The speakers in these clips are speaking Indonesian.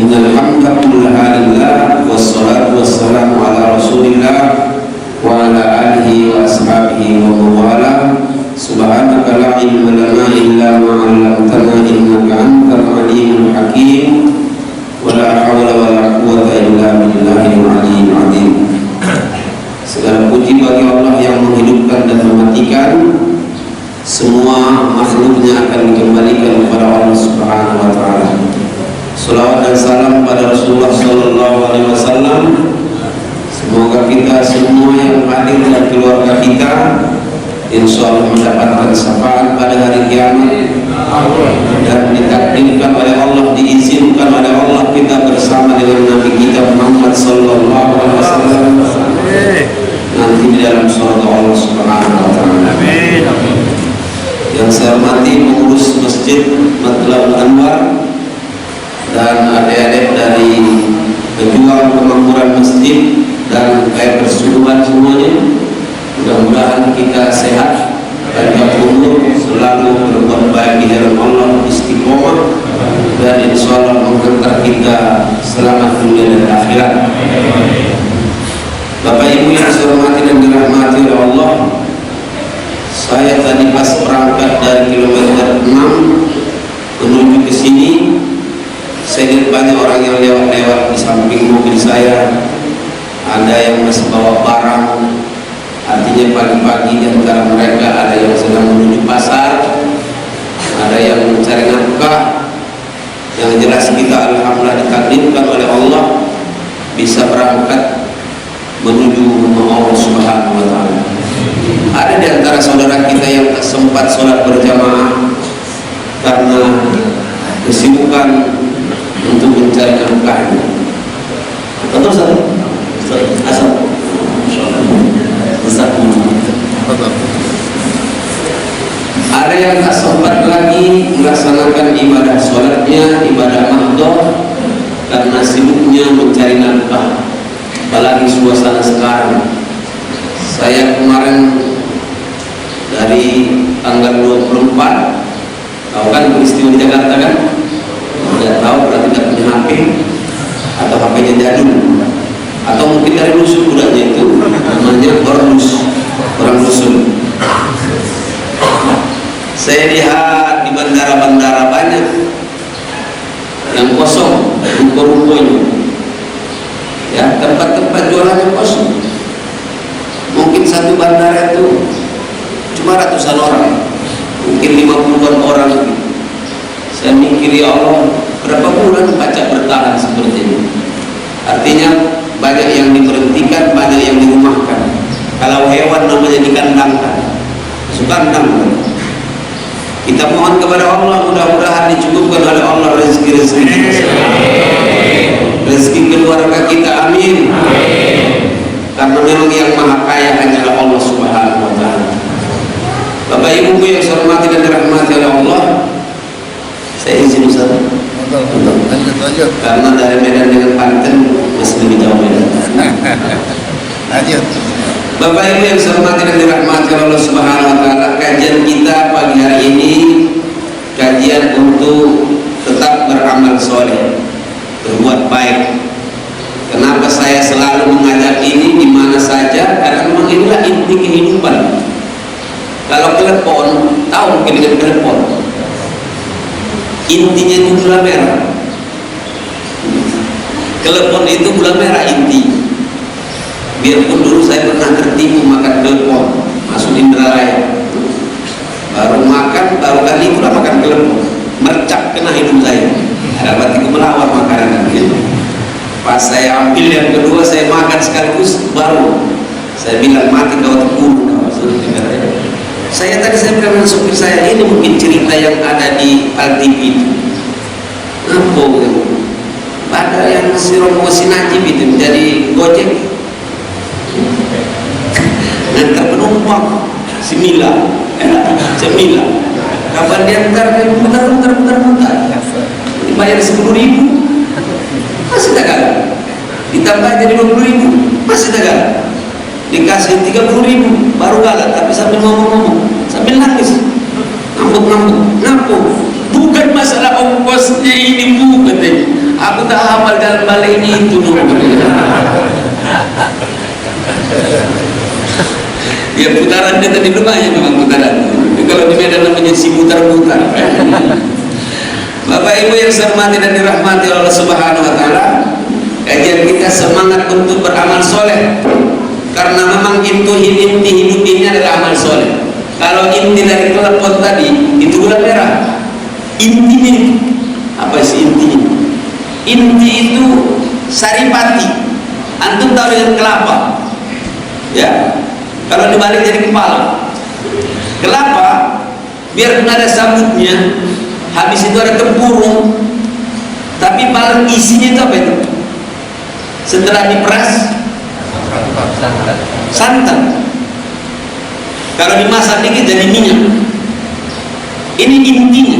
Innal hamdalillah wassalatu wassalamu ala Rasulillah wa ala alihi wa ashabihi wa mawala. Subhanaka la ilma lana illa ma 'allamtana innaka antal alimul hakim. Wa la hawla wa la quwwata illa billahil aliyyil azim. Segala puji bagi Allah yang menghidupkan dan mematikan. Semua makhluknya akan dikembalikan kepada Allah Subhanahu wa taala. Salawat dan salam pada Rasulullah sallallahu alaihi wasallam. Semoga kita semua yang hadir dan keluarga kita insyaallah mendapatkan syafaat pada hari kiamat dan ditakdirkan oleh Allah, diizinkan oleh Allah kita bersama dengan Nabi kita Muhammad sallallahu alaihi wasallam nanti di dalam surga Allah Subhanahu wa taala. Amin. Yang saya hormati pengurus Masjid Matlaul Anwar dan adik-adik dari pejuang pemakmuran masjid dan kayak persuluhan semuanya, mudah-mudahan kita sehat, panjang umur, selalu berbuat baik di jalan Allah, istiqomah, dan insya Allah mengantar kita selamat dunia dan akhirat. Bapak Ibu yang saya hormati dan dirahmati oleh Allah, saya tadi pas berangkat dari kilometer 6 menuju ke sini, saya lihat banyak orang yang lewat-lewat di samping mobil saya. Ada yang masih bawa barang, artinya pagi-pagi di antara mereka ada yang sedang menuju pasar, ada yang mencari nafkah. Yang jelas kita alhamdulillah ditakdirkan oleh Allah bisa berangkat menuju rumah Allah Subhanahu wa taala. Ada di antara saudara kita yang tak sempat sholat berjamaah karena kesibukan untuk mencari nafkahnya. Betul Ustaz? Asal. Ada yang tak sempat lagi melaksanakan ibadah sholatnya, ibadah mahdoh karena sibuknya mencari nafkah. Apalagi suasana sekarang. Saya kemarin dari tanggal 24, tahu kan peristiwa di Jakarta kan? Tidak tahu berarti tidak punya HP atau HP-nya jadul, atau mungkin dari rusun budaknya itu namanya orang rusun. Saya lihat di bandara-bandara banyak yang kosong ruko-rukonya, ya, tempat-tempat jualannya kosong. Mungkin satu bandara itu cuma ratusan orang, mungkin 50-an orang. Saya mikir, ya Allah, berapa bulan pajak bertahan seperti ini? Artinya banyak yang diberhentikan, banyak yang dirumahkan. Kalau hewan namanya dikandangkan, sukandang. Kita mohon kepada Allah, mudah-mudahan dicukupkan oleh Allah rezeki-rezeki kita, rezeki keluarga kita, amin. Karena memang yang maha kaya hanyalah Allah Subhanahu wa taala. Bapak Ibu yang saya hormati dan dirahmati oleh Allah, saya izin Ustaz. Lanjut. Karena dari Medan dengan Banten masih lebih jauh Medan. Lanjut. Bapak Ibu yang saya hormati dan dirahmati oleh Allah Subhanahu wa taala, kajian kita pagi hari ini kajian untuk tetap beramal soleh, berbuat baik. Kenapa saya selalu mengajak ini di mana saja? Karena memang inilah inti kehidupan. Kalau telepon, tahu mungkin dengan telepon, intinya itu gula merah. Telepon itu gula merah inti. Biarpun dulu saya pernah tertipu makan telepon, masuk Indra Raya, baru makan, baru kali itulah makan telepon, mercak kena hidung saya. Ada batiku melawan makanan gitu. Pas saya ambil yang kedua, saya makan sekaligus, baru saya bilang mati kau terbunuh. Saya bilang dengan supir saya, ini mungkin cerita yang ada di Al-TV itu. Apa gitu? Ada yang si Romo Sinajib itu menjadi Gojek, ngantar penumpang si Mila, kapan dia muter, dibayar 10.000 masih tak kalah, ditambah jadi 20.000 masih tak kalah, dikasih 30.000 baru kalah, tapi sambil ngomong-ngomong, sambil nangis, ngambuk, bukan masalah ongkosnya ini, bukan. Aku tak hafal jalan baliknya itu dulu. Ya putarannya tadi lumayan memang putaran. Kalau di Medan namanya si putar-putar. Bapak Ibu yang saya hormati dan dirahmati oleh Allah Subhanahu wa taala, kajian kita semangat untuk beramal soleh. Karena memang inti hidup ini adalah amal soleh. Kalau inti dari telepon tadi itu gula merah. Intinya apa sih intinya? Inti itu saripati. Antum tahu dengan kelapa? Ya. Kalau dibalik jadi kepala. Kelapa biar ada sabutnya, habis itu ada tempurung, tapi paling isinya itu apa itu? Setelah diperas santan. Kalau dimasak dikit jadi minyak. Ini intinya.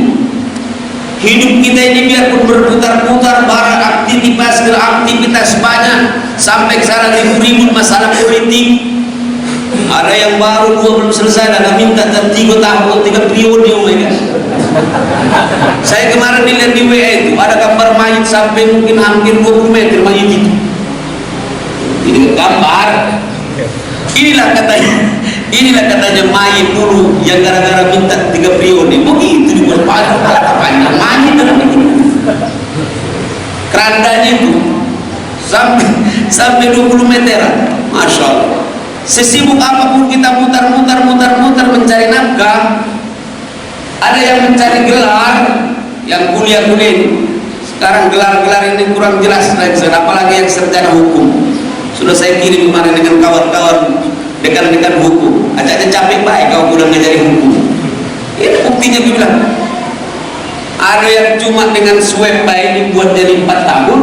Hidup kita ini biarpun berputar-putar, barang aktivitas banyak, sampai ke sana ribut masalah politik. Ada yang baru 2 belum selesai, dan minta 3 tahun 3 periode. Oh my God. Saya kemarin dilihat di WA itu ada gambar mayat sampai mungkin hampir 20 meter mayat itu. Ini gambar. Inilah katanya mayat dulu yang gara-gara minta 3 periode. Begitu dibuat panjang mayat dalam itu. Kerandanya itu sampai 20 meteran. Masya Allah. Sesibuk apapun kita mutar mencari nafkah, ada yang mencari gelar, yang kuliah ini. Sekarang gelar ini kurang jelas lagi, apalagi yang sarjana hukum. Sudah saya kirim kemarin dengan kawan-kawan dekan hukum. Ajaknya capek baik kau udah ngajari hukum. Ini buktinya bilang. Ada yang cuma dengan swab baik dibuat jadi 4 tahun.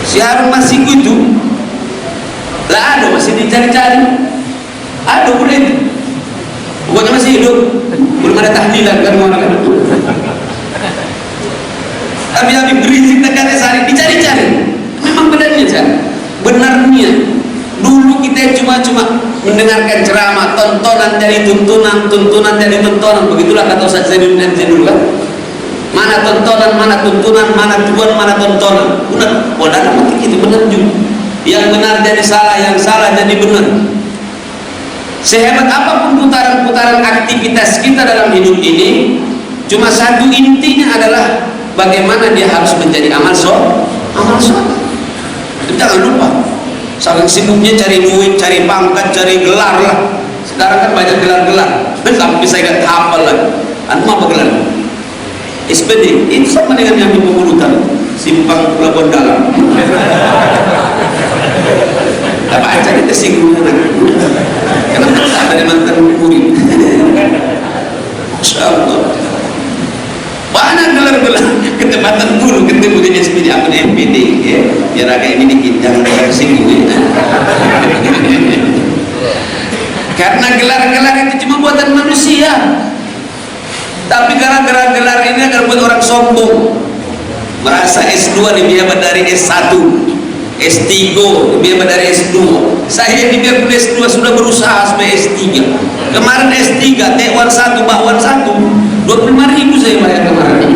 Si Harun masih gitu. Lah ada masih dicari-cari. Ada udah itu. Pokoknya masih hidup. Belum ada tahlilan kan orang. Tapi habis berisik dekatnya sehari dicari-cari. Memang benarnya kan? Benarnya. Dulu kita cuma mendengarkan ceramah, tontonan jadi tuntunan jadi tontonan. Begitulah kata Ustaz Zainul dulu kan. Mana tontonan, mana tuntunan, mana tujuan, mana tontonan. Benar. Wadah mati itu benar juga. Yang benar jadi salah, yang salah jadi benar. Sehebat apapun putaran-putaran aktivitas kita dalam hidup ini, cuma satu intinya adalah bagaimana dia harus menjadi amal soleh. Jangan lupa, saking sibuknya cari duit, cari pangkat, cari gelar lah. Sekarang kan banyak gelar-gelar, sampai saya nggak hafal lagi. Antum apa gelar? SPD itu sama dengan yang di Pemulutan, Simpang Pelabuhan Dalam. Apa aja kita singgung kenapa tak dari mantan murid. Masya Allah, banyak gelar-gelar ketempatan dulu ketemu dengan SPD, aku di MPD ya, biar agak ini dikit, jangan tersinggung ya. Karena gelar-gelar itu cuma buatan manusia, tapi karena gelar-gelar ini akan buat orang sombong, merasa S2 lebih hebat dari S1, S3 lebih hebat dari S2. Saya di biar S2 sudah berusaha sampai S3. Kemarin S3 T1 1 bakwan 1 25.000 saya bayar kemarin.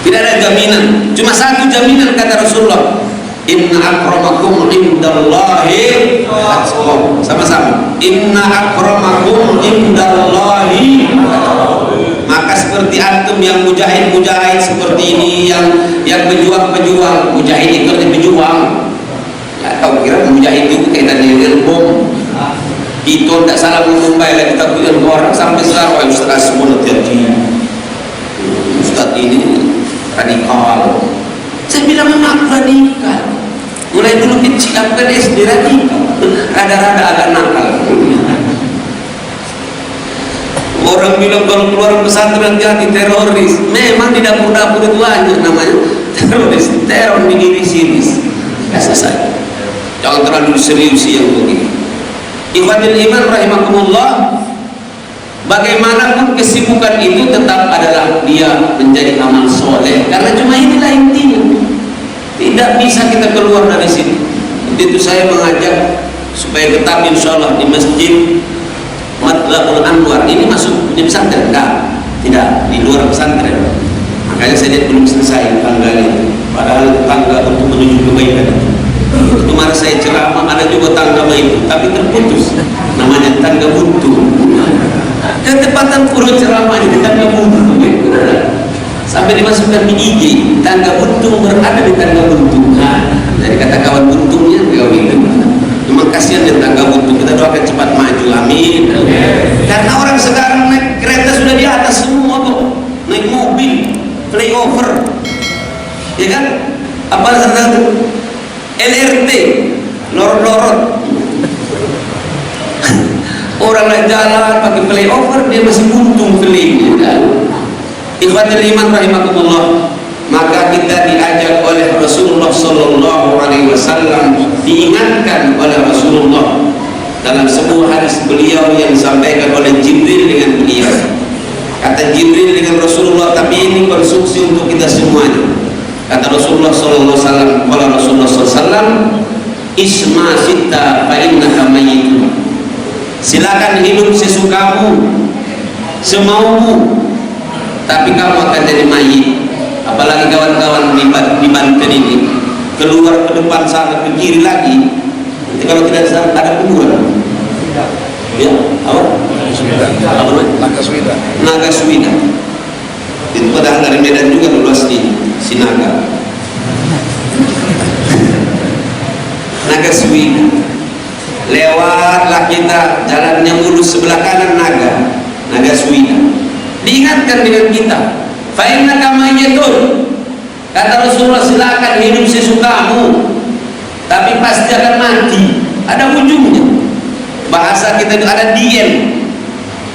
Tidak ada jaminan, cuma satu jaminan kata Rasulullah, inna akramakum indallahi atqakum. Sama-sama, inna akramakum indallahi atqakum. Maka seperti antum yang mujahid seperti ini, yang pejuang, mujahid itu artinya pejuang. Ya, kau kira mujahid itu kaitannya dengan bom? Itu tidak salah ngomong baik, kita punya orang sampai sekarang Ustaz semua hati-hati. Ustaz ini radikal. Saya bilang memang radikal. Mulai dulu kecil aku kan SD radikal, rada-rada agak nakal. Orang bilang kalau keluar pesantren hati teroris. Memang di dapur-dapur itu aja namanya teroris, teror di diri sini. Selesai. Jangan terlalu serius yang begini. Ikhwatul iman rahimakumullah, bagaimanapun kesibukan itu tetap adalah dia menjadi amal soleh, karena cuma inilah intinya. Tidak bisa kita keluar dari sini. Itu saya mengajak supaya tetap insyaallah di masjid Matlabul Anwar ini masuk di pesantren? Tidak, di luar pesantren. Makanya saya lihat belum selesai tangganya, padahal tangga untuk menuju kebaikan. Kemarin saya ceramah ada juga tangga baik, tapi terputus, namanya tangga buntu. Ketepatan pura ceramahnya di tangga buntu, sampai dimasukkan di IG, tangga buntu berada di tangga buntu. Nah, dari kata kawan buntungnya kau itu. Memang kasihan di tangga buntu, kita doakan cepat maju, amin. Karena orang sekarang naik kereta sudah di atas semua kok, naik mobil, flyover, ya kan? Apa itu? LRT, lorot-lorot. Orang lain jalan pakai flyover, dia masih buntung flyover, kan? Ikhwatul iman rahimakumullah. Maka kita diajak oleh Rasulullah sallallahu alaihi wasallam, diingatkan oleh Rasulullah dalam sebuah hadis beliau yang disampaikan oleh Jibril dengan beliau. Kata Jibril dengan Rasulullah, tapi ini konstruksi untuk kita semuanya. Kata Rasulullah sallallahu alaihi wasallam, qala Rasulullah sallallahu alaihi wasallam, isma sita fa innaka mayyitun. Silakan hidup sesukamu, semaumu, tapi kamu akan jadi mayit. Apalagi kawan-kawan di Banten ini keluar ke depan sana ke kiri lagi, nanti kalau tidak ada kuburan. Ya, apa? Naga Suwida. Itu padahal dari Medan juga dulu asli, si Naga. Naga Suwida. Lewatlah kita, jalannya mulus sebelah kanan Naga Suwida. Diingatkan dengan kita, fa innaka mayyitun. Kata Rasulullah, silakan hidup sesukamu, tapi pasti akan mati. Ada ujungnya. Bahasa kita itu ada dien,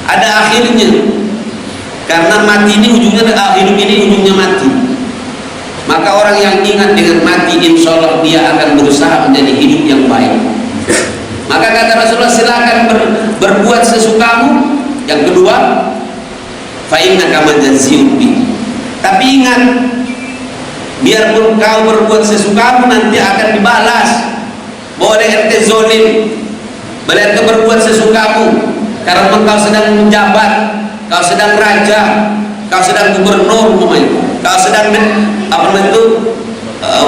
ada akhirnya. Karena mati ini ujungnya, hidup ini ujungnya mati. Maka orang yang ingat dengan mati, insya Allah dia akan berusaha menjadi hidup yang baik. Maka kata Rasulullah, silakan berbuat sesukamu. Yang kedua, fa innaka majziyun bi. Tapi ingat, biarpun kau berbuat sesukamu nanti akan dibalas. Boleh ente zolim, boleh ente berbuat sesukamu, karena kau sedang menjabat, kau sedang raja, kau sedang gubernur, kau sedang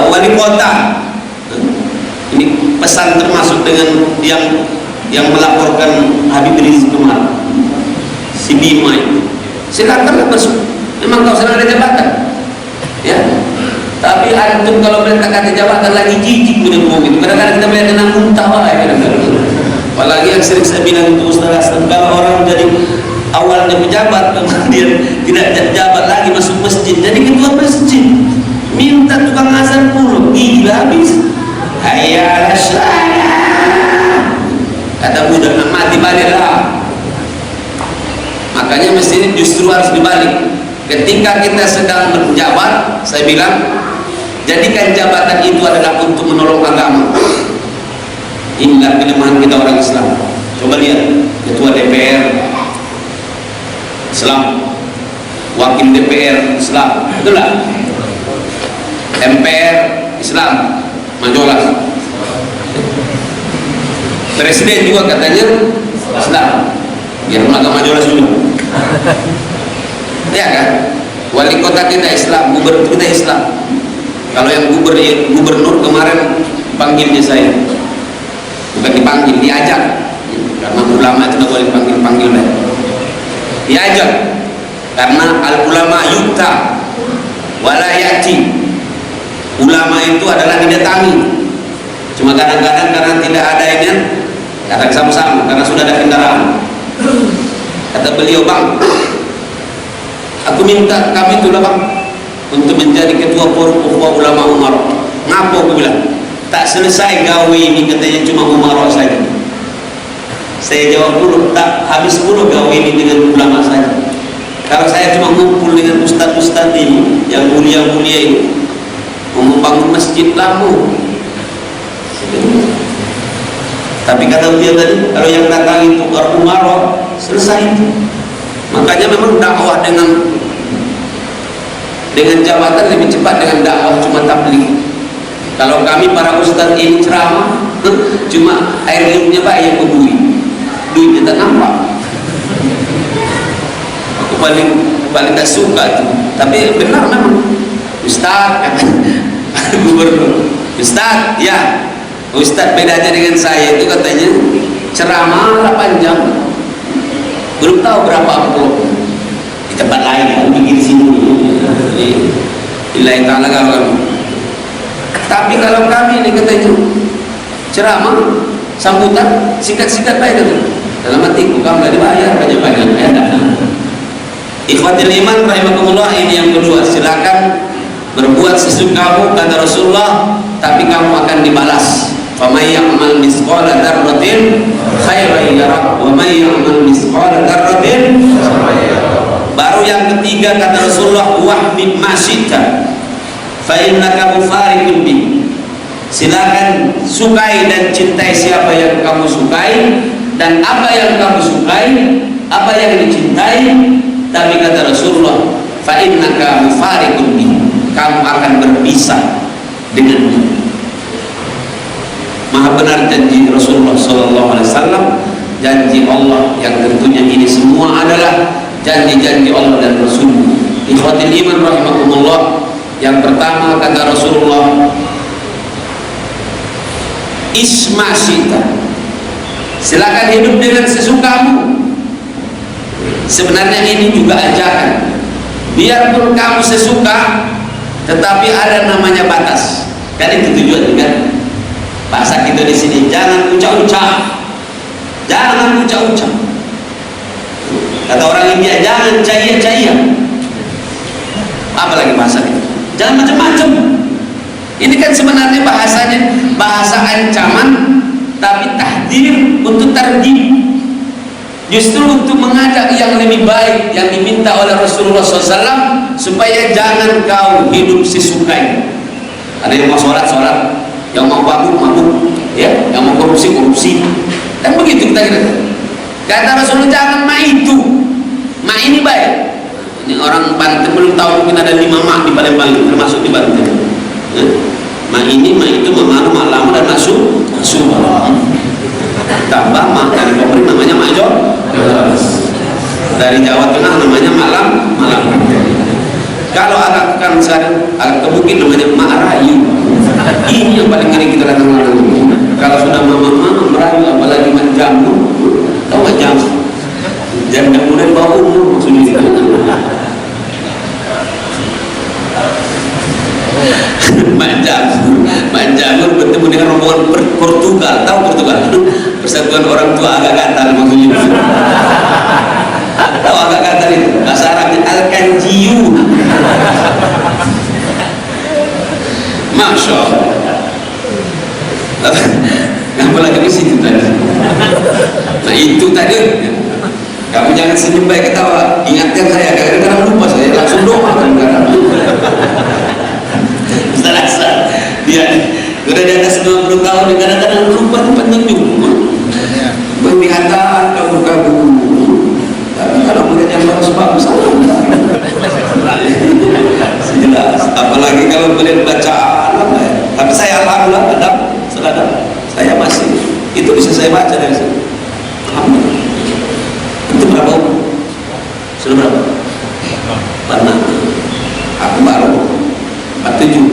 wali kota. Ini pesan termasuk dengan yang melaporkan Habib Rizik kemarin, si Bima itu. Silakan masuk. Memang kau sedang ada jabatan, ya. Tapi antum kalau meletakkan jabatan lagi jijik dengan ngomong itu. Kadang-kadang kita melihat dengan muntah, ya. Apalagi yang sering saya bilang itu Ustaz, kalau orang jadi awalnya pejabat kemudian tidak jabat lagi masuk masjid, jadi ketua masjid, minta tukang azan puluh, gila habis. Hayya salat. Kata budak, nak mati baliklah. Makanya mestinya justru harus dibalik. Ketika kita sedang menjabat, saya bilang, jadikan jabatan itu adalah untuk menolong agama. Inilah kelemahan kita orang Islam. Coba lihat, ketua DPR Islam, wakil DPR Islam, betul lah. MPR Islam, Majolas. Presiden juga katanya Islam, biar agama Majolas dulu. Ya kan? Wali kota kita Islam, gubernur kita Islam. Kalau yang gubernur kemarin panggilnya saya, bukan dipanggil, diajak. Karena ulama itu tidak boleh dipanggil-panggil, diajak. Karena al ulama yukta wala yati. Ulama itu adalah didatangi. Cuma kadang-kadang karena tidak ada ini, kadang sama-sama karena sudah ada kendaraan. Kata beliau, bang, aku minta kami itu lah bang untuk menjadi ketua forum ukhuwah ulama Umar. Ngapa aku bilang? Tak selesai gawe ini katanya cuma Umar saja. Saya jawab dulu, tak habis dulu gawe ini dengan ulama saja. Kalau saya cuma ngumpul dengan ustaz-ustaz ini yang mulia-mulia ini, membangun masjid lampu. Tapi kata dia tadi, kalau yang datang itu Umar, selesai. Makanya memang dakwah dengan jabatan lebih cepat dengan dakwah cuma tabligh. Kalau kami para ustaz ini ceramah, cuma air liurnya Pak yang berbuih, duitnya tak nampak. Aku paling tak suka itu. Tapi benar memang Ustaz, kata gubernur, Ustaz, ya Ustaz, bedanya dengan saya itu katanya ceramah panjang, belum tahu berapa amplop di tempat lain, kalau bikin sini Ilahi ta'ala kalau. Tapi kalau kami ini katanya ceramah sambutan singkat-singkat baik itu. Dalam hatiku kamu gak dibayar banyak-banyak. Ikhwatil iman rahimakumullah, ini yang kedua, silakan berbuat sesukamu kata Rasulullah, tapi kamu akan dibalas. Faman ya'mal misqala dzarratin khairan yarah wa man ya'mal misqala dzarratin syarran yarah. Baru yang ketiga kata Rasulullah, wahbib ma syi'ta fa innaka mufariqun bi. Silakan sukai dan cintai siapa yang kamu sukai dan apa yang kamu sukai, apa yang dicintai, tapi kata Rasulullah, fa innaka mufariqun bi, kamu akan berpisah dengannya. Maha benar janji Rasulullah SAW, janji Allah yang tentunya ini semua adalah janji-janji Allah dan Rasul. Ikhwatil iman rahimakumullah, yang pertama kata Rasulullah, isma syita, silakan hidup dengan sesukamu. Sebenarnya ini juga ajakan, biarpun kamu sesuka, tetapi ada namanya batas. Kan itu tujuan kan? Bahasa kita di sini, jangan ucap-ucap, jangan ucap-ucap. Kata orang India, jangan caya-caya. Apalagi bahasa kita, jangan macam-macam. Ini kan sebenarnya bahasanya bahasa ancaman, tapi tahdir untuk targhib. Justru untuk mengajak yang lebih baik yang diminta oleh Rasulullah SAW, supaya jangan kau hidup sesukai. Ada yang mau sholat, yang mau mabuk, ya, yang mau korupsi. Dan begitu kita kira. Kata Rasulullah, jangan ma itu, ma ini baik. Ini orang Banten belum tahu, mungkin ada 5 mak di Palembang, termasuk di Banten. Ma ini, ma itu, ma lama dan masuk. Tambah mak dari pemerintah namanya mak Jor. Dari Jawa Tengah namanya malam. Kalau agak kan sekarang agak ke Bukit namanya mak rayu. Ini yang paling ngeri kita ladang-ladang. Kalau sudah mama merayu, apalagi mak jamu, tahu mak jamu? Jangan kemudian bawa umur maksudnya. Mak jamur bertemu dengan rombongan Portugal. Tahu Portugal? Persatuan orang tua agak gatal maksudnya. Tahu agak gatal itu? Bahasa Arabnya Al-Kanjiyu. Masya Allah. Ngapa lagi di situ tadi? Nah itu tadi. Kamu jangan senyum baik ketawa. Ingatkan saya, kadang-kadang lupa saya, langsung doa kadang-kadang. Setelah dia sudah di atas 20 tahun, kadang-kadang lupa tempat senyum. Penglihatan kabur-kabur. Tapi kalau melihat yang bagus-bagus, jelas. Apalagi kalau melihat bacaan. Tapi saya alhamdulillah saya masih itu bisa saya baca dari sini. Alhamdulillah. Itu berapa? Sudah berapa? Pernah. Aku baru 47.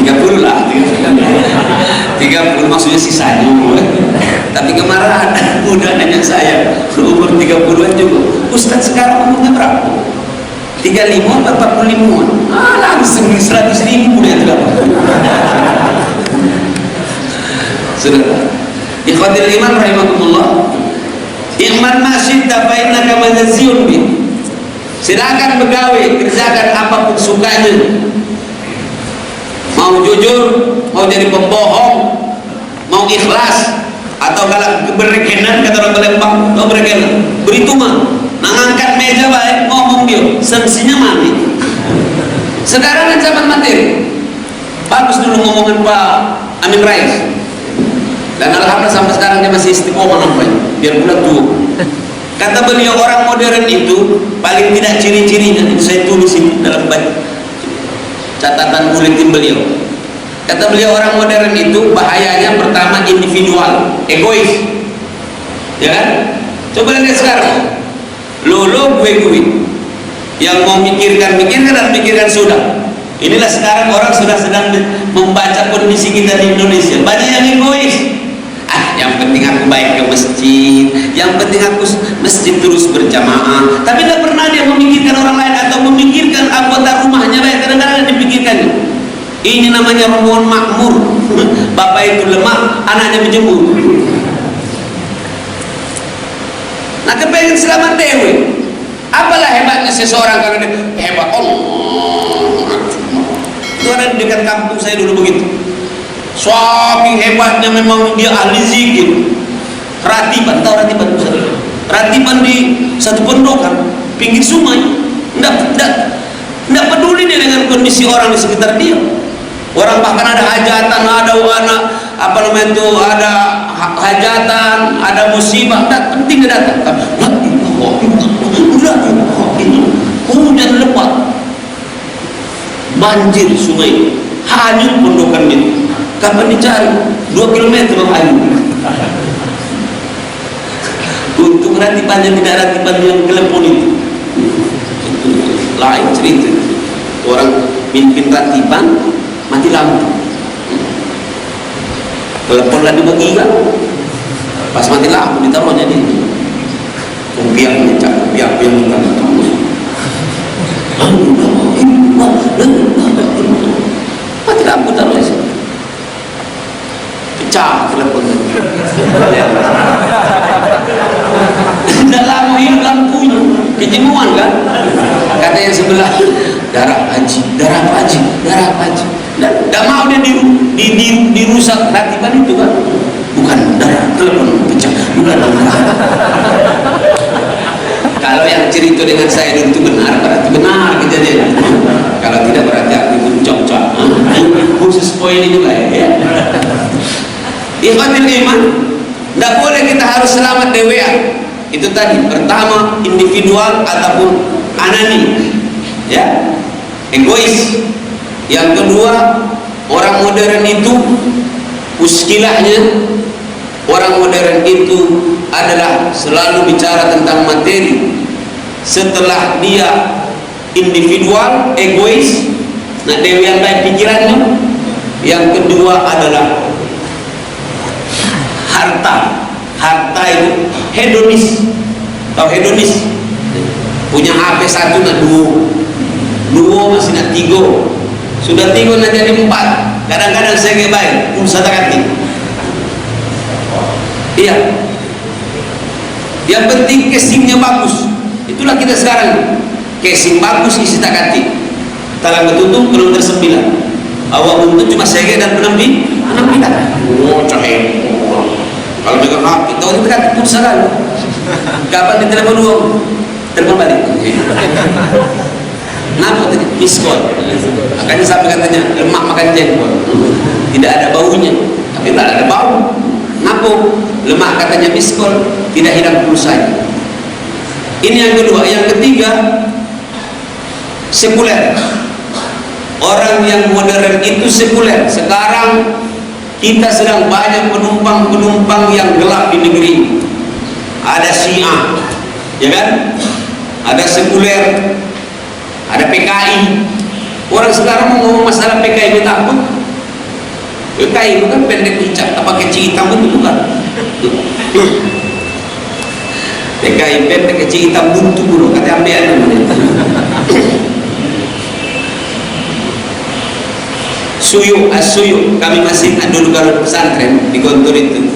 30 lah. 30 maksudnya sisanya. Tapi kemarahan mudah nanya saya umur 30-an juga. Ustaz sekarang umurnya berapa? 35 atau 45? Langsung 100.000 dia dapat. Sudah. Ikhwatil iman rahimakumullah, iman masjid tafainaka majaziyun bi. Silakan begawe, kerjakan apapun sukanya. Mau jujur, mau jadi pembohong, mau ikhlas, atau kalau berkenan kata orang Palembang, mau berkenan, beritu mah, ngangkat meja baik, ngomong dia, sanksinya mati. Sekarang kan zaman materi, bagus dulu ngomongan Pak Amin Rais. Dan alhamdulillah sampai sekarang dia masih istiqomah nampaknya, biar bulat tua. Kata beliau, orang modern itu paling tidak ciri-cirinya, itu saya tulis ini dalam catatan buletin beliau. Kata beliau, orang modern itu bahayanya pertama individual, egois, ya kan? Coba lihat sekarang, lo gue, Yang mau mikirkan dan mikirkan sudah. Inilah sekarang orang sudah sedang membaca kondisi kita di Indonesia. Banyak yang egois. Yang penting aku baik ke masjid, yang penting aku masjid terus berjamaah. Tapi tidak pernah dia memikirkan orang lain atau memikirkan anggota rumahnya baik. Kadang-kadang dipikirkan. Ini namanya rombongan makmur. Bapak itu lemah, anaknya menjemur. Nah, kepengen selamat dewe. Apalah hebatnya seseorang kalau dia hebat Allah. Itu ada di dekat kampung saya dulu begitu. Saking hebatnya memang dia ahli zikir. Ratiban, tahu ratiban? Ratiban di satu pondokan pinggir sungai. Tidak peduli dia dengan kondisi orang di sekitar dia. Orang bahkan ada hajatan, ada apa namanya itu, ada hajatan, ada musibah, tak penting dia datang. Hujan lebat, banjir sungai, hanyut pondokan itu. Kapan dicari? 2 km hanyut. Untuk ratibannya tidak ratiban yang telepon itu. Lain cerita. Orang mimpin ratiban mati lampu. Teleponlah dibagikan. Pas mati lampu ditaruhnya di kumpiang mencak, kumpiang minta mati lampu taruhnya sih. Pecah teleponnya. Tidak lama hidup lampunya, kejenuhan kan? Kata yang sebelah, darah haji. Tidak mau dia dirusak ratiban itu kan? Bukan darah, telepon pecah. Bukan. Kalau yang cerita dengan saya dulu itu benar, berarti benar kejadian. Kalau tidak berarti aku itu cocok. Khusus poin ini baik ya. Ikhwatul iman, tidak boleh kita harus selamat dewean. Itu tadi, pertama individual ataupun anani, ya, egois. Yang kedua, orang modern itu uskilahnya, orang modern itu adalah selalu bicara tentang materi. Setelah dia individual, egois, nah dewean baik pikirannya. Yang kedua adalah harta itu hedonis. Tahu hedonis? Punya HP 1 nak 2 masih nak 3, sudah 3 nak jadi 4. Kadang-kadang saya kayak baik sadakati. Iya, yang penting casingnya bagus. Itulah kita sekarang, casing bagus, isi takati, talang ketutup belum tersembilan, awak untuk cuma sege dan penampilan. Oh cahaya. Kalau megang HP, tahu itu kan putus sekali. Kapan ditelepon uang? Telepon balik. Kenapa tadi? Miss call. Makanya sampai katanya lemak makan jengkol. Tidak ada baunya, tapi tak ada bau. Kenapa? Lemak katanya miss call, tidak hilang pulsanya. Ini yang kedua. Yang ketiga, sekuler. Orang yang modern itu sekuler. Sekarang kita sedang banyak penumpang yang gelap di negeri. Ada Syiah, ya kan? Ada sekuler, ada PKI. Orang sekarang mau ngomong masalah PKI itu takut. PKI itu kan pendek hijab, tak pakai hitam itu bukan. PKI pendek kecil hitam buntu dulu, kata ambil namanya. Suyuk, kami masih ingat dulu kalau pesantren di Gontor itu,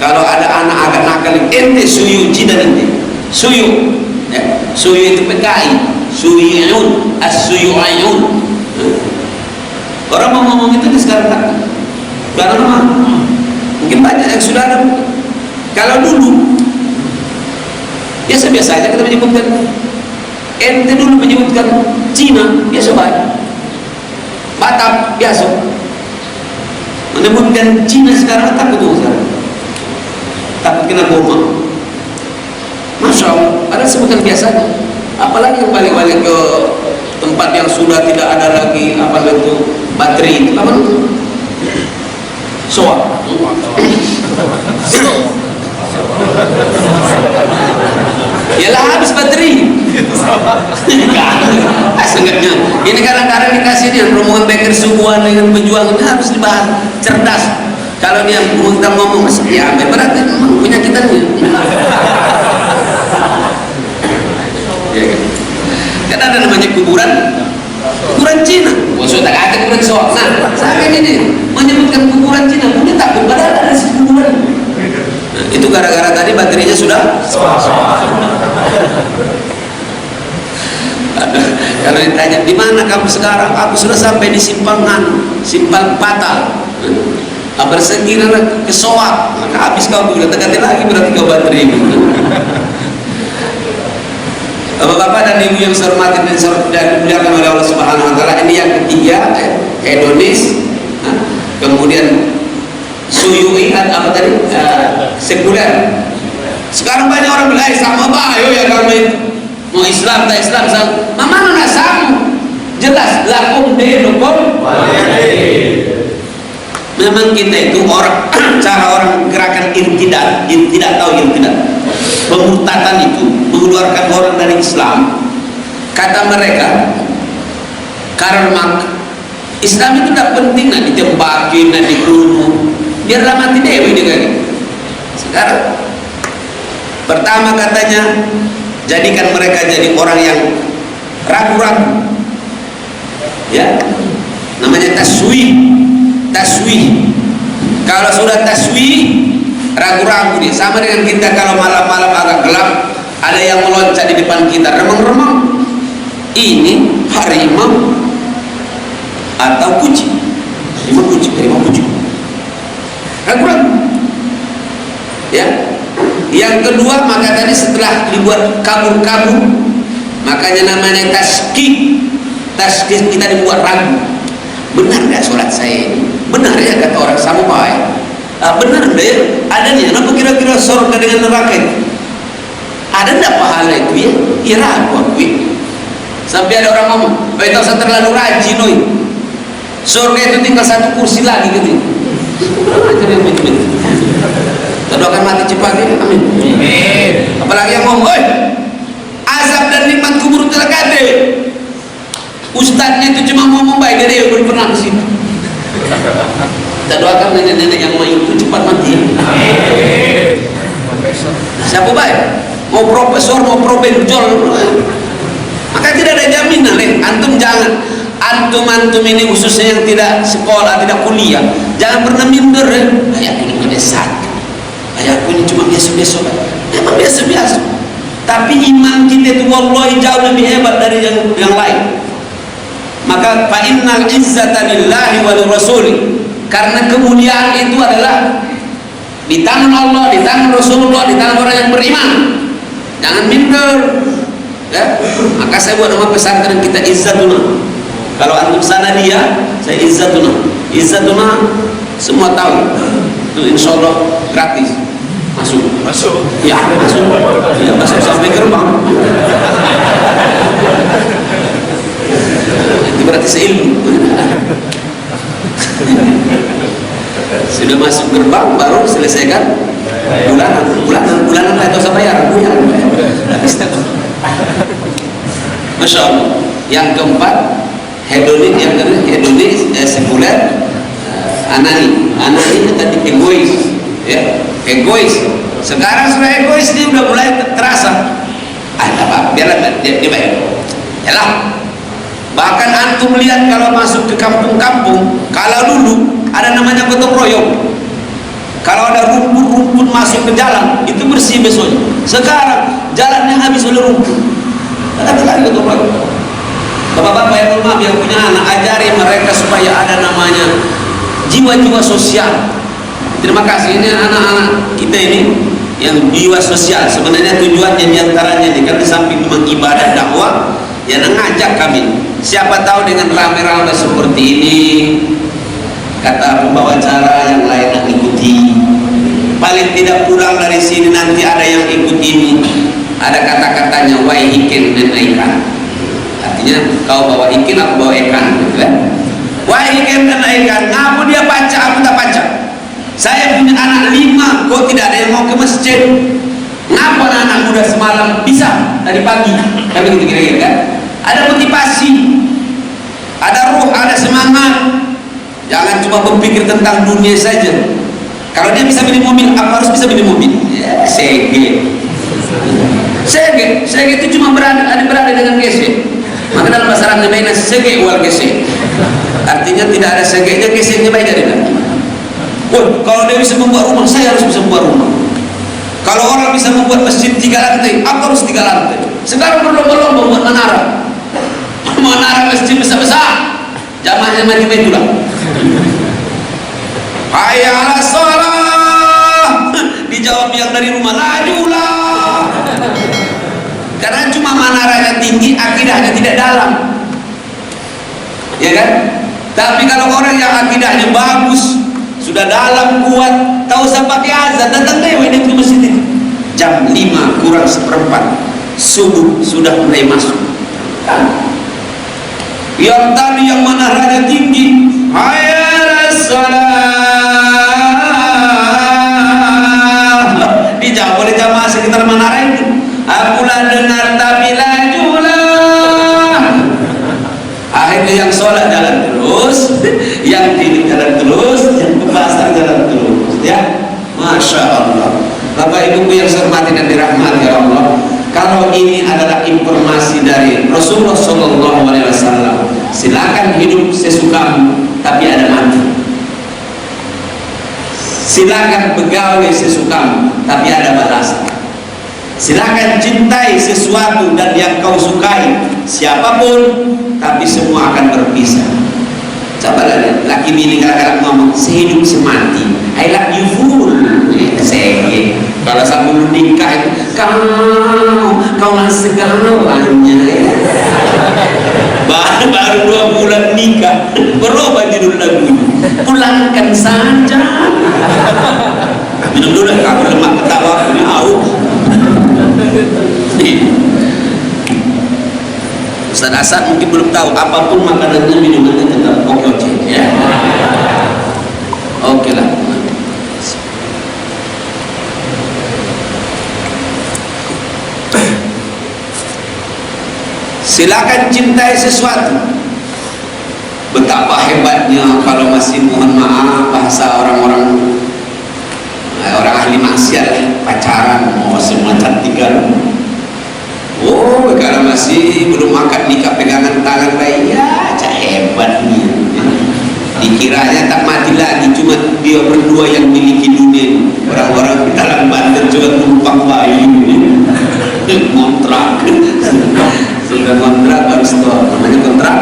kalau ada anak agak nakal, ente suyuk cina nanti, suyuk, ya. Suyuk itu PKI, suyun, as-suyu'ayun. Orang mau ngomong itu sekarang tak, karena mungkin banyak yang sudah ada. Kalau dulu biasa-biasa aja kita menyebutkan, ente dulu menyebutkan Cina, biasa baik. Batak biasa. Menyebutkan Cina sekarang takut tuh sekarang. Takut kena boma. Masya Allah, ada sebutan biasanya. Apalagi yang balik-balik ke tempat yang sudah tidak ada lagi apa itu baterai itu, apa itu? Soa. Yalah habis baterai. Enggaknya. Ini kadang-kadang dikasih nih rombongan beker subuhan dengan pejuang ini harus dibahas cerdas. Kalau dia ngomong ya berarti memang punya kitanya. Ya, kan ada namanya kuburan Cina. Maksudnya tak ada kuburan soal. Nah, saya ini menyebutkan kuburan Cina, punya takut padahal ada di kuburan. Nah, itu gara-gara tadi baterainya sudah. Kalau ditanya di mana kamu sekarang, aku sudah sampai di simpang Patal. Bersegi ke Soak, maka habis kau bilang ganti lagi berarti kau baterai. Bapak-bapak dan ibu yang saya hormati dan dimuliakan oleh Allah Subhanahu Wa Taala, ini yang ketiga, hedonis, kemudian suyui apa tadi, sekuler. Sekarang banyak orang bilang sama bayo ya kamu mau Islam tak Islam sama, mana nak sama? Jelas lakum dinukum. Memang kita itu orang cara orang gerakan irtidat tahu irtidat, pemurtadan itu mengeluarkan orang dari Islam. Kata mereka, Karl Marx, Islam itu tidak penting nak ditembakin, nak dibunuh, biarlah mati dewi dia kan. Sekarang pertama katanya jadikan mereka jadi orang yang ragu-ragu, ya, namanya taswih. Kalau sudah taswih, ragu-ragu dia. Sama dengan kita kalau malam-malam agak gelap, ada yang meloncat di depan kita, remang-remang. Ini harimau atau kucing? Harimau kucing. Ragu-ragu. Ya. Yang kedua, maka tadi setelah dibuat kabur-kabur, makanya namanya taskik. Taskik kita dibuat ragu. Benar nggak sholat saya ini? Benar ya kata orang sama baik. Benar deh, ada nih. Kenapa kira-kira surga dengan neraka itu? Ada nggak pahala itu ya? Ya ragu aku. Sampai ada orang ngomong, "Baik tahu saya terlalu rajin loh. Surga itu tinggal satu kursi lagi gitu." Kita doakan mati cepat ya, amin. Apalagi yang ngomong, azab dan nikmat kubur terkade. Ustadznya itu cuma ngomong baik, dia belum pernah ke situ. Kita doakan nenek-nenek yang mau itu cepat mati. Siapa baik? Mau profesor, mau probenjol, maka tidak ada jaminan. Antum jangan, antum ini khususnya yang tidak sekolah, tidak kuliah, jangan pernah minder. Ayahku ini mendesak, ayahku ini cuma biasa-biasa. Memang biasa-biasa, tapi iman kita itu wallahi jauh lebih hebat dari yang lain. Maka fa innal izzata lillahi wa lirrasuli, karena kemuliaan itu adalah di tangan Allah, di tangan Rasulullah, di tangan orang yang beriman. Jangan minder ya. Maka saya buat nama pesantren kita Izzatuna. Kalau antum sana dia, saya Izzatuna semua tahu itu insyaallah gratis masuk ya, masuk sampai gerbang. Itu berarti seilmu. Sudah masuk gerbang baru selesaikan bulanan atau saya bayar. Masya Allah. Yang keempat hedonik, yang kedua hedonik sekuler, anani itu tadi egois, ya, egois. Sekarang sudah egois dia udah mulai terasa. Apa biarlah dia bayar. Yalah. Bahkan antum lihat kalau masuk ke kampung-kampung, kalau dulu ada namanya gotong royong. Kalau ada rumput-rumput masuk ke jalan, itu bersih besoknya. Sekarang jalannya habis oleh rumput. Ada lagi gotong royong. Bapak-bapak yang rumah yang punya anak, ajari mereka supaya ada namanya jiwa-jiwa sosial. Terima kasih, ini anak-anak kita ini yang jiwa sosial. Sebenarnya tujuannya diantaranya kan di samping mengibadah dakwah, yang ngajak kami. Siapa tahu dengan rame-rame seperti ini, kata pembawa acara yang lain yang ikuti, paling tidak pulang dari sini nanti ada yang ikut ini. Ada kata-katanya wai ikan dan ikan. Artinya kau bawa ikan, aku bawa ikan, gitu kan? Wai ikan dan ikan, ngapu dia baca, aku tak baca. Saya punya anak 5, kok tidak ada yang mau ke masjid? Ngapa anak muda semalam bisa dari pagi? Tapi gitu kira-kira kan? Ada motivasi. cuma berpikir tentang dunia saja. Kalau dia bisa beli mobil, aku harus bisa beli mobil. Ya, sege itu cuma berada dengan gese. Maka dalam bahasa Arab namanya sege wal gese. Artinya tidak ada segenya, gesenya baik dari mana? Kalau dia bisa membuat rumah, saya harus bisa membuat rumah. Kalau orang bisa membuat masjid 3 lantai, aku harus 3 lantai. Sekarang berlomba-lomba membuat menara masjid besar-besar. Jamaahnya mati-mati lah. Hayya 'alas shalah. Dijawab yang dari rumah, lajulah. Karena cuma menaranya tinggi, akidahnya tidak dalam. Ya kan? Tapi kalau orang yang akidahnya bagus, sudah dalam, kuat, tahu usah pakai azan, datang dewe di masjid itu. Jam 5 kurang 1/4 subuh sudah mulai masuk. Yang tadi yang menaranya tinggi, hayya 'alas shalah, dijawab oleh jamaah sekitar menara itu. Akulah dengar tapi lajulah. Akhirnya yang sholat jalan terus, yang tidur jalan terus, yang ke pasar jalan terus. Ya, Masya Allah. Bapak Ibu yang saya hormati dan dirahmati ya Allah, kalau ini adalah informasi dari Rasulullah SAW, silakan hidup sesukamu, tapi ada mati. Silakan begawe sesukamu, tapi ada balasan. Silakan cintai sesuatu dan yang kau sukai siapapun, tapi semua akan berpisah. Coba lihat, laki bini kadang-kadang ngomong sehidup semati, I love you full. Sege. Kalau sebelum nikah, kau lah segalanya. Baru 2 bulan nikah, berubah judul lagunya. Pulangkan saja. Minum dulu, kamu lemak ketawa, Ustaz Asad mungkin belum tahu, apapun makanannya, minumannya tetap oke ya. Oke lah. Silakan cintai sesuatu. Betapa hebatnya kalau masih, mohon maaf bahasa orang-orang ahli maksiat, pacaran mau semua cantikan. Kalau masih belum akad nikah pegangan tangan baik, ya hebat nih. Dikiranya tak mati lagi, cuma dia berdua yang miliki dunia. Orang-orang di dalam Banten cuma numpang bayi, kontrak. Sudah kontrak baru store, namanya kontrak.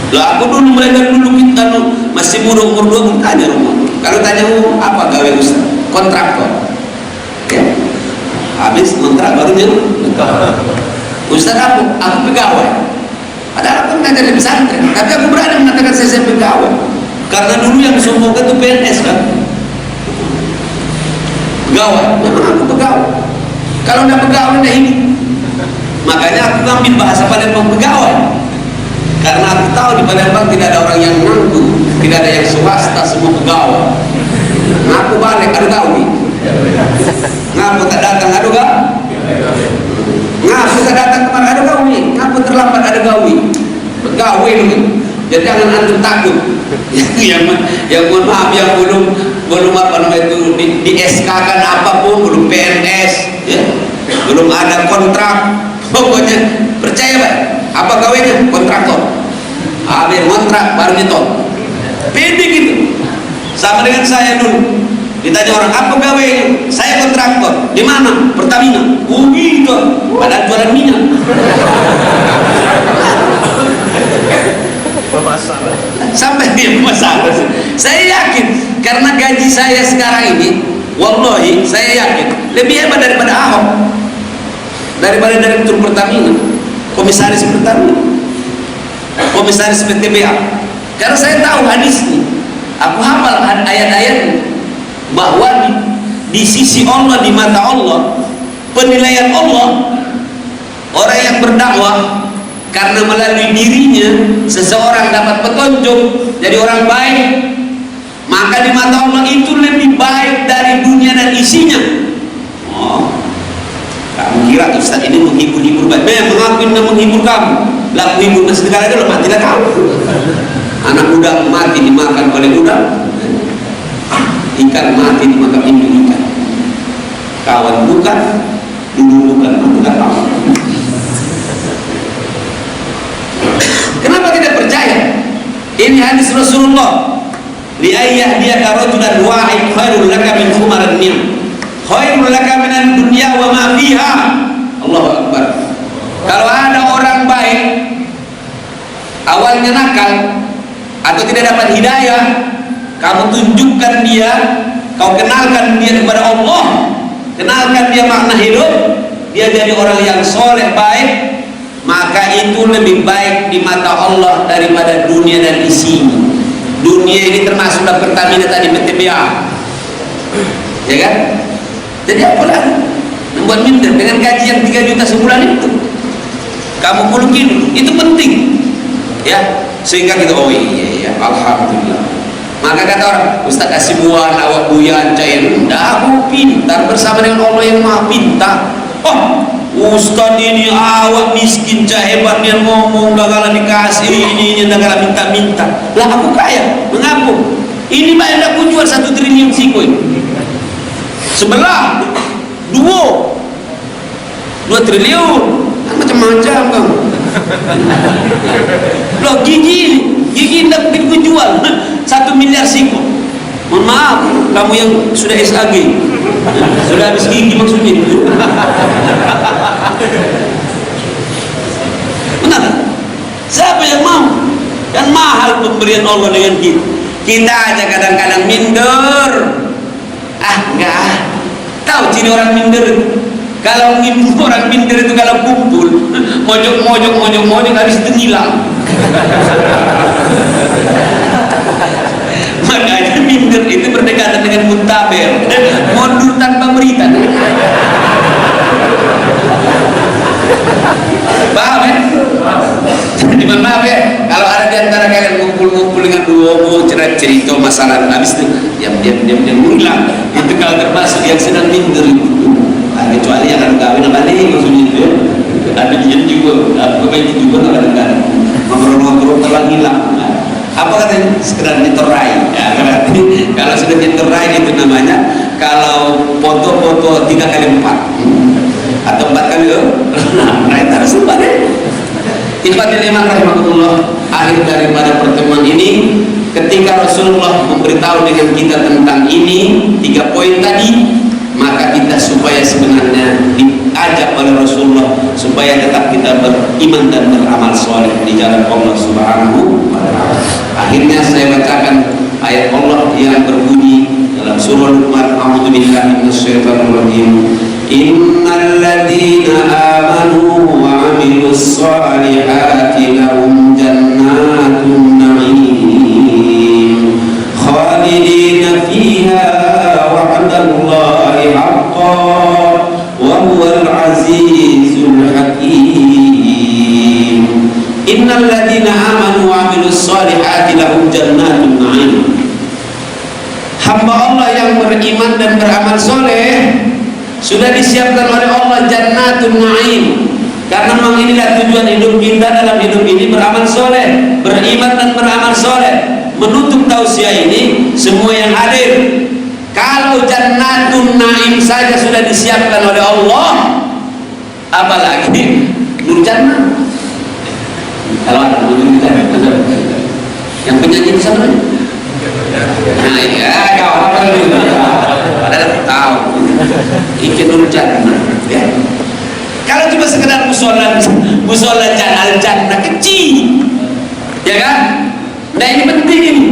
Loh, aku dulu mulai dari dulu kita masih muda umur 20 tanya rumah. Kalau tanya apa gawe Ustaz? Kontraktor. Ya. Habis kontrak baru nyeru. Ustaz aku pegawai. Padahal aku ngajar di pesantren, tapi aku berani mengatakan saya pegawai. Karena dulu yang sombongkan itu PNS kan. Pegawai, memang aku pegawai. Kalau udah pegawai udah ini. Makanya aku ambil bahasa Palembang pegawai. Karena aku tahu di Palembang tidak ada orang yang ngaku, tidak ada yang swasta, semua pegawai. Ngaku balik, ada gawi. Ngaku tak datang, ada gawi. Ngaku tak datang kemarin, ada gawi. Ngaku terlambat, ada gawi. Pegawai ini. Jadi jangan antum takut. yang mohon maaf, yang belum apa namanya itu di SK-kan apapun, belum PNS, ya, belum ada kontrak. Pokoknya percaya Pak, apa gawainya? Kontraktor. Habis kontrak baru nyetor. Pede gitu. Sama dengan saya dulu. Ditanya orang, apa gawainya? Saya kontraktor. Di mana? Pertamina. Oh gitu. Padahal jualan minyak. Sampai dia masalah. Saya yakin karena gaji saya sekarang ini, wallahi saya yakin lebih hebat daripada Ahok, daripada Direktur Pertamina, Komisaris Pertamina, Komisaris PTBA. Karena saya tahu hadisnya, aku hafal ayat-ayatnya, bahwa di sisi Allah, di mata Allah, penilaian Allah, orang yang berdakwah karena melalui dirinya seseorang dapat petunjuk jadi orang baik, maka di mata Allah itu lebih baik dari dunia dan isinya. Oh, kamu kira Ustaz ini menghibur-hibur baik? Mengaku ini menghibur kamu, laku hibur negara dulu, matilah kamu. Anak udang mati dimakan oleh udang, ikan mati dimakan induk ikan. Kawan bukan, dulu bukan, bukan kawan. Kenapa tidak percaya? Ini hadis Rasulullah. Li ayyahdiyaka rajulan wahid khairul laka min humarin ni'am. Khairul laka minan dunya wa ma fiha. Allahu Akbar. Kalau ada orang baik awalnya nakal atau tidak dapat hidayah, kamu tunjukkan dia, kau kenalkan dia kepada Allah, kenalkan dia makna hidup, dia jadi orang yang soleh baik, maka itu lebih baik di mata Allah daripada dunia dan isinya. Dunia ini termasuk dalam Pertamina tadi, PTBA, ya kan? Jadi apa lagi membuat minder dengan gaji yang 3 juta sebulan itu? Kamu puluhin, itu penting, ya. Sehingga kita, oh iya, alhamdulillah. Maka kata orang, Ustaz Asibuan, awak buyan cair, enggak, aku pintar bersama dengan Allah yang maha pintar. Oh, Ustaz ini awak miskin hebat, dia ngomong dagala dikasih ini dagala minta-minta. Lah aku kaya, mengapa? Ini banyak aku jual 1 triliun sikoi. Sebelah 2 triliun, macam-macam kamu. Loh gigi tidak aku jual 1 miliar sikoi. Mohon maaf, kamu yang sudah SAG, sudah habis gigi maksudnya. Benar? Siapa yang mau? Kan mahal pemberian Allah dengan kita. Kita aja kadang-kadang minder. Enggak. Tahu ciri orang minder? Kalau orang minder itu kalau kumpul, mojok habis itu hilang. Makanya minder itu berdekatan dengan muntaber, mundur tanpa berita. Paham ya? Jadi maaf ya, kalau ada di antara kalian ngumpul-ngumpul dengan dua cerita masalah, habis itu diam hilang. Itu kalau termasuk yang sedang minder itu. Kecuali yang akan kawin balik maksudnya itu ya. Ada juga, baik juga kadang-kadang ngobrol-ngobrol telah hilang. Apa katanya? Sekedar diterai. Ya, kalau sudah diterai itu namanya, kalau foto-foto 3x4 atau 4x nah itu harus lupa deh. Ikhwatul iman rahimahullah, akhir daripada pertemuan ini, ketika Rasulullah memberitahu dengan kita tentang ini 3 poin tadi, maka kita supaya sebenarnya diajak oleh Rasulullah supaya tetap kita beriman dan beramal soleh di jalan Allah Subhanahu wa ta'ala. Akhirnya saya bacakan ayat Allah yang berbunyi dalam surah Luqman, a'udzu billahi minasyaitonir rajim. Innal ladzina amanu wa 'amilus shalihati lahum jannatun na'im khalidina fiha wa'dallahi haqqan wa huwal azizul hakim. Innal ladzina amanu wa 'amilus shalihati lahum jannatun na'im. Hamba Allah yang beriman dan beramal soleh sudah disiapkan oleh Allah jannatun na'im. Karena memang inilah tujuan hidup kita dalam hidup ini, beramal soleh, beriman dan beramal soleh. Menutup tausiah ini, semua yang hadir, kalau jannatun na'im saja sudah disiapkan oleh Allah, apalagi nur jannah. Kalau ada nur jannah, yang penyanyi itu siapa? Nah ya, kawan padahal tahu ikan nur jannah ya. Kalau cuma sekedar musola al-jannah kecil, ya kan? Nah ini penting ini.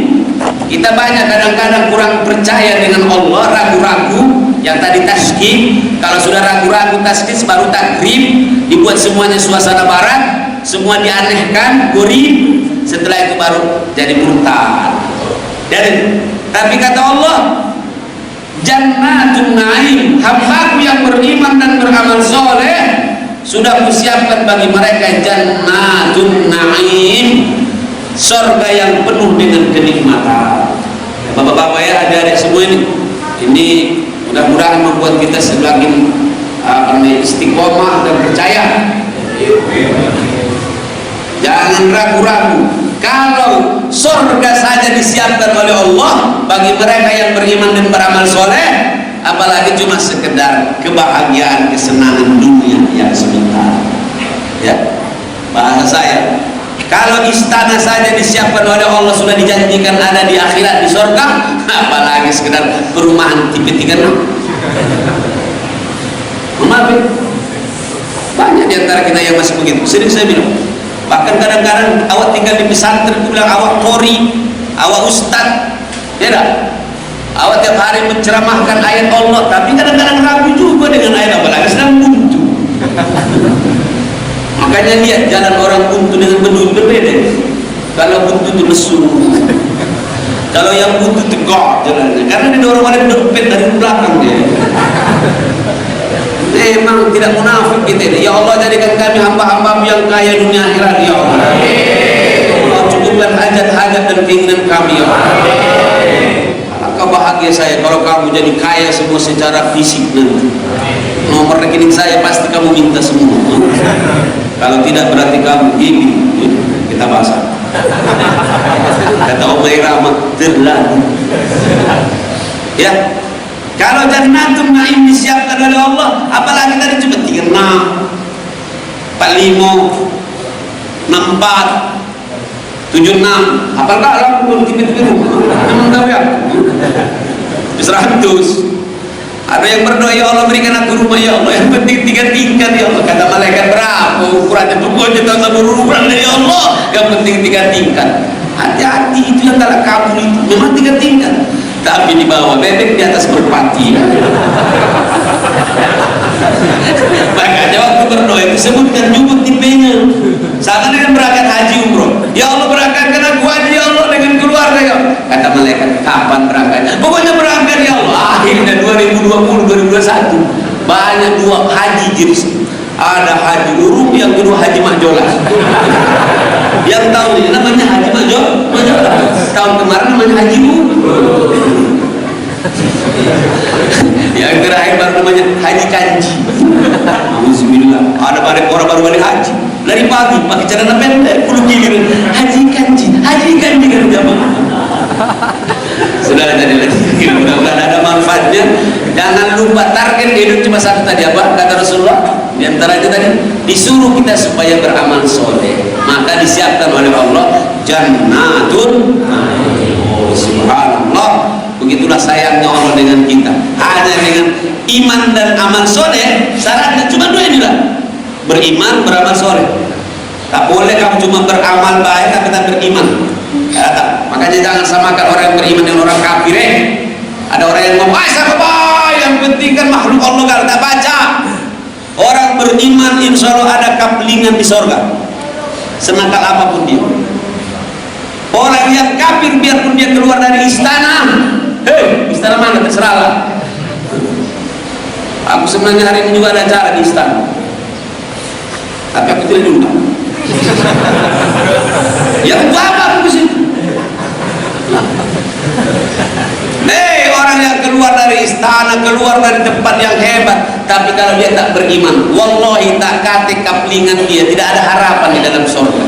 Kita banyak kadang-kadang kurang percaya dengan Allah, ragu-ragu. Yang tadi taskim, kalau sudah ragu-ragu taskim baru takrib, dibuat semuanya suasana barat, semua dianehkan, gurih. Setelah itu baru jadi murtad. Tapi kata Allah, jannatun na'im, hambaku yang beriman dan beramal soleh sudah kusiapkan bagi mereka jannatun na'im, surga yang penuh dengan kenikmatan. Bapak-bapak ya, adik-adik semua ini mudah-mudahan membuat kita semakin istiqomah dan percaya. Jangan ragu-ragu. Kalau surga saja disiapkan oleh Allah bagi mereka yang beriman dan beramal soleh, apalagi cuma sekedar kebahagiaan, kesenangan dunia yang sebentar. Ya, bahasa saya, kalau istana saja disiapkan oleh Allah, sudah dijanjikan ada di akhirat di surga, apalagi sekedar perumahan tipe 36. Banyak di antara kita yang masih begitu. Sering saya bilang, bahkan kadang-kadang awak tinggal di pesantren itu bilang awak qori, awak ustad, beda. Awak tiap hari menceramahkan ayat Allah, tapi kadang-kadang ragu juga dengan ayat, apalagi sedang buntu. Makanya lihat jalan orang buntu dengan bedul berbeda. Kalau buntu itu lesu, kalau yang buntu tegak jalannya, karena dia orang ada dompet dari belakang dia. Memang tidak munafik kita ini. Ya Allah, jadikan kami hamba-hamba yang kaya dunia akhirat ya Allah. Allah cukupkan hajat-hajat dan keinginan kami ya Allah. Alangkah bahagia saya kalau kamu jadi kaya semua secara fisik nanti. Nomor rekening saya pasti kamu minta semua. Kalau tidak berarti kamu ini kita bahas. Kata Umay Rahmat terlalu. Ya. Kalau Jannatul Na'im disiapkan oleh Allah, apalagi tadi cuma 36, 45, 64, 76. Apakah Allah pun tiba-tiba memang tahu ya? 100. Ada yang berdoa, ya Allah berikan aku rumah ya Allah, yang penting 3 tingkat ya Allah. Kata malaikat, berapa ukurannya? Pokoknya tak sama ukuran ya Allah, yang penting 3 tingkat. Hati-hati, itu yang tak kabul itu memang 3 tingkat. Tapi di bawah bebek, di atas merpati. Makanya waktu berdoa itu sebutkan juga tipenya. Sama dengan berangkat haji umroh. Ya Allah berangkatkan aku haji ya Allah dengan keluarga ya. Kata malaikat, kapan berangkat? Pokoknya berangkat ya Allah. Akhirnya 2020-2021 banyak 2 haji jenis. Ada haji urung, yang kedua haji majolas. Yang tahun ini namanya haji majolas. Tahun kemarin namanya haji urung. Yang terakhir baru namanya haji kanji. Bismillah. Ada orang baru balik haji dari pagi pakai celana pendek, kudu gilir haji kanji kan jamaah. Sudah jadi lagi. Mudah-mudahan ada manfaatnya. Jangan lupa target hidup cuma satu tadi, apa kata Rasulullah? Di antara itu tadi disuruh kita supaya beramal soleh, maka disiapkan oleh Allah Jannatun. Oh, subhanallah. Begitulah sayangnya Allah dengan kita. Hanya dengan iman dan amal soleh, syaratnya cuma 2 inilah: beriman, beramal soleh. Tak boleh kamu cuma beramal baik tapi tak beriman. Makanya jangan samakan orang yang beriman dengan orang kafir. Ada orang yang ngomong, yang penting kan makhluk Allah, kalau tak baca. Orang beriman insya Allah ada kaplingan di sorga, senakal apapun dia. Orang yang kafir biarpun dia keluar dari istana, istana mana terserahlah. Aku sebenarnya hari ini juga ada acara di istana, tapi aku tidak diundang. Yang apa aku di situ? Orang yang keluar dari istana, keluar dari tempat yang hebat, tapi kalau dia tak beriman, wallahi tak kate kaplingan dia, tidak ada harapan di dalam surga.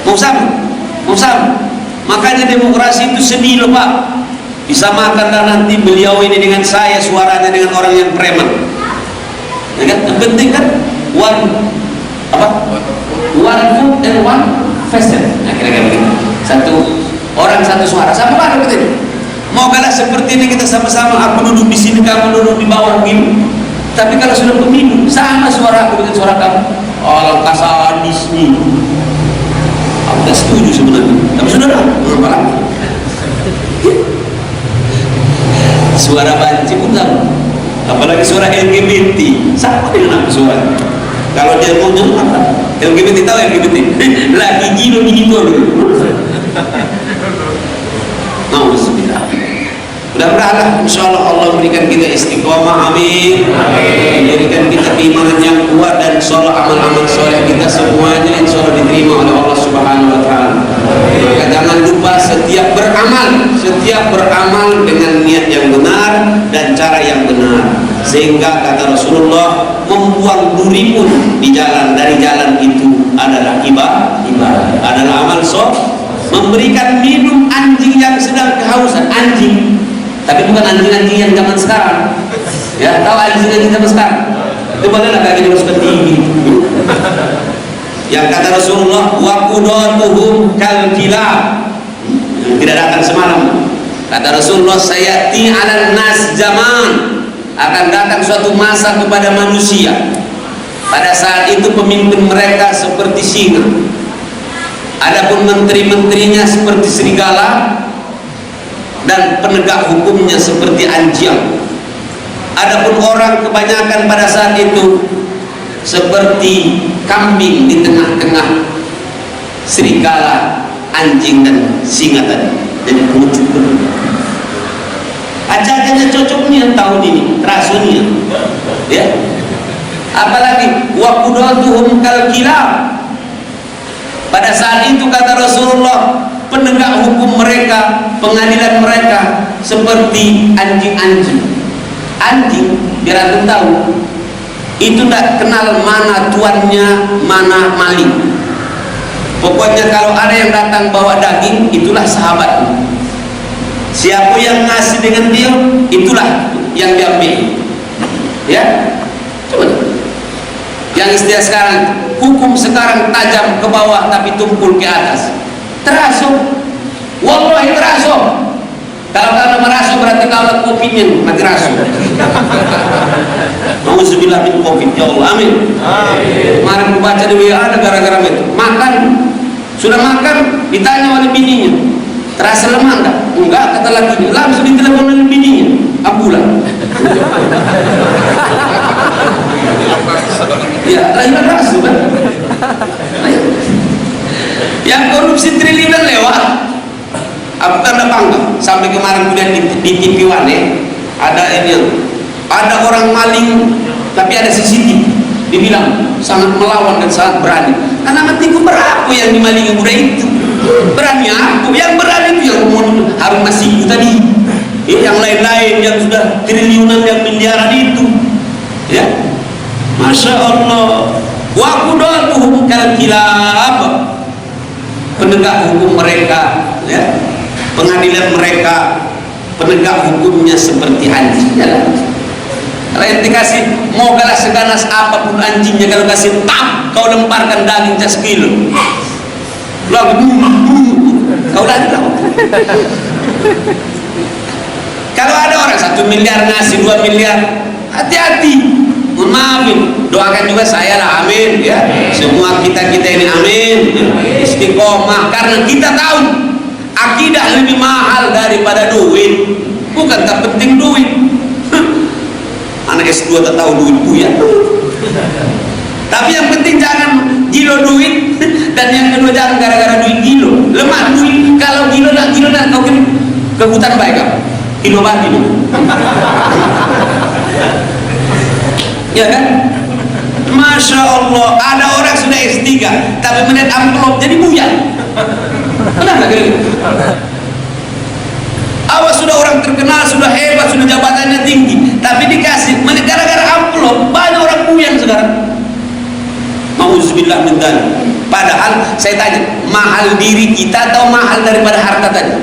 Mau sama. Makanya demokrasi itu sedih loh Pak. Disamakanlah nanti beliau ini dengan saya, suaranya dengan orang yang preman. Ya kan? Yang penting kan one food and one fashion. Nah, kira-kira begitu. Satu orang satu suara. Sama baru kita ini. Mau kalah seperti ini kita sama-sama, aku duduk di sini, kamu duduk di bawah gini. Tapi kalau sudah pemilu, sama suara aku dengan suara kamu. Alangkah sadisnya. Aku tak setuju sebenarnya. Tapi sudah dah, berapa lagi? Suara banci pun sama. Apalagi suara LGBT, sama dengan aku suara. Kalau dia mau apa? LGBT tahu LGBT? Lagi gilo dulu. Bismillah. Mudah-mudahan insyaallah Allah berikan kita istiqomah, amin. Berikan kita keimanan yang kuat dan insyaallah amal-amal soleh kita semuanya insyaallah diterima oleh Allah Subhanahu wa taala. Maka jangan lupa setiap beramal dengan niat yang benar dan cara yang benar, sehingga kata Rasulullah, membuang duri pun di jalan, dari jalan itu adalah ibadah, adalah amal soleh. memberikan minum anjing yang sedang kehausan. Anjing, tapi bukan anjing-anjing yang zaman sekarang ya. Tahu anjing-anjing zaman sekarang itu bagaimana kaki masukkan tinggi yang kata Rasulullah, wa qudatuhum kal kilab, tidak datang semalam. Kata Rasulullah, sayati 'alan nas zaman, akan datang suatu masa kepada manusia, pada saat itu pemimpin mereka seperti singa, adapun menteri-menterinya seperti serigala, dan penegak hukumnya seperti anjing. Adapun orang kebanyakan pada saat itu seperti kambing di tengah-tengah serigala, anjing dan singa tadi. Jadi lucu. Ajakannya cocok nih tahun ini, rasulnya ya. Apalagi wa qudatuhum kal kilab, pada saat itu kata Rasulullah, penegak hukum mereka, pengadilan mereka seperti anjing-anjing. Anjing, biar antum tahu, itu tidak kenal mana tuannya, mana maling. Pokoknya kalau ada yang datang bawa daging, itulah sahabat. Siapa yang ngasih dengan dia, itulah yang diambil. Ya, coba. Yang istilah sekarang, hukum sekarang tajam ke bawah tapi tumpul ke atas. Terasuk, wallahi terasuk. Kalau kamu merasuk berarti kalau kopinya mati rasuk. Nauzubillah min covid, ya Allah, amin. Kemarin baca di WA ada gara-gara itu makan, sudah makan ditanya oleh bininya, terasa lemah enggak? Enggak, kata lakinya. Langsung ditelepon oleh bininya, ambulan. Ya, lahiran rasu kan. Yang korupsi triliunan lewat, aku tanda bangga. Sampai kemarin kuliah di TV Wane ada ini, ada orang maling tapi ada CCTV, dibilang sangat melawan dan sangat berani. Karena matiku berapa yang dimalingi muda itu, berani aku. Yang berani itu yang Harun Masiku tadi, yang lain-lain yang sudah triliunan, yang miliaran itu ya. Masya Allah. Wa qudatuhum kal kilab, penegak hukum mereka ya, pengadilan mereka, penegak hukumnya seperti anjing. Kalau yang dikasih mau kalah seganas apapun anjingnya, kalau kasih tap kau lemparkan daging cas kilo, lalu kau lagi tahu. Kalau ada orang 1 miliar ngasih 2 miliar, hati-hati. Maafin, doakan juga saya lah, amin ya. Semua kita ini amin, istiqomah, karena kita tahu akidah lebih mahal daripada duit. Bukan tak penting duit. Anak S2 tak tahu duit ya. Tapi yang penting jangan gilo duit, dan yang kedua jangan gara-gara duit gilo. Lemah duit, kalau gilo nak kau ke hutan baik apa? Gilo mati. Ya kan? Masya Allah, ada orang sudah S3 tapi melihat amplop jadi buyar. Kenapa gitu? Awas, sudah orang terkenal, sudah hebat, sudah jabatannya tinggi, tapi dikasih gara-gara amplop, banyak orang buyar sekarang. Mauzubillah min dzalik. Padahal saya tanya, mahal diri kita atau mahal daripada harta tadi?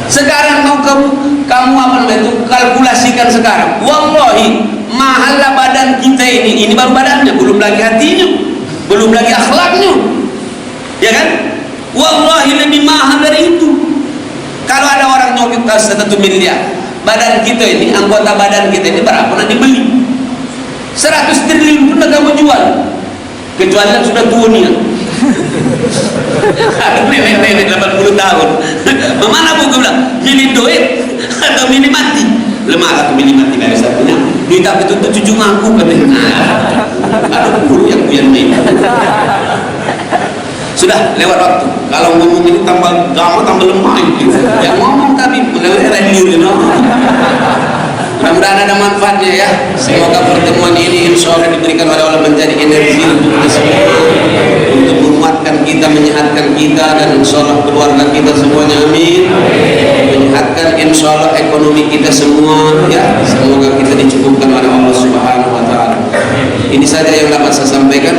Sekarang mau kamu apa namanya itu kalkulasikan sekarang. Wallahi mahallah badan kita ini baru badannya, belum lagi hatinya, belum lagi akhlaknya, ya kan? Wallahi lebih mahal dari itu. Kalau ada orang nyokit 1 miliar, badan kita ini, anggota badan kita ini berapa nak dibeli? 100 triliun pun kamu jual, kecuali yang sudah tua nih. Nenek-nenek 80 tahun. Mana buku bilang milih duit atau milih mati? Lemah atau milih mati, gak bisa punya duit, tapi itu cucu ngaku katanya. Ada guru yang main. Sudah lewat waktu. Kalau ngomong ini tambah lemah itu. Yang ngomong tapi radio. Mudah-mudahan ada manfaatnya ya. Semoga pertemuan ini insya Allah diberikan oleh Allah menjadi energi untuk kita semua, untuk menguatkan kita, menyehatkan kita, dan insya Allah keluarga kita semuanya, amin. Menyehatkan insya Allah ekonomi kita semua ya. Semoga kita dicukupkan oleh Allah Subhanahu wa ta'ala. Ini saja yang dapat saya sampaikan.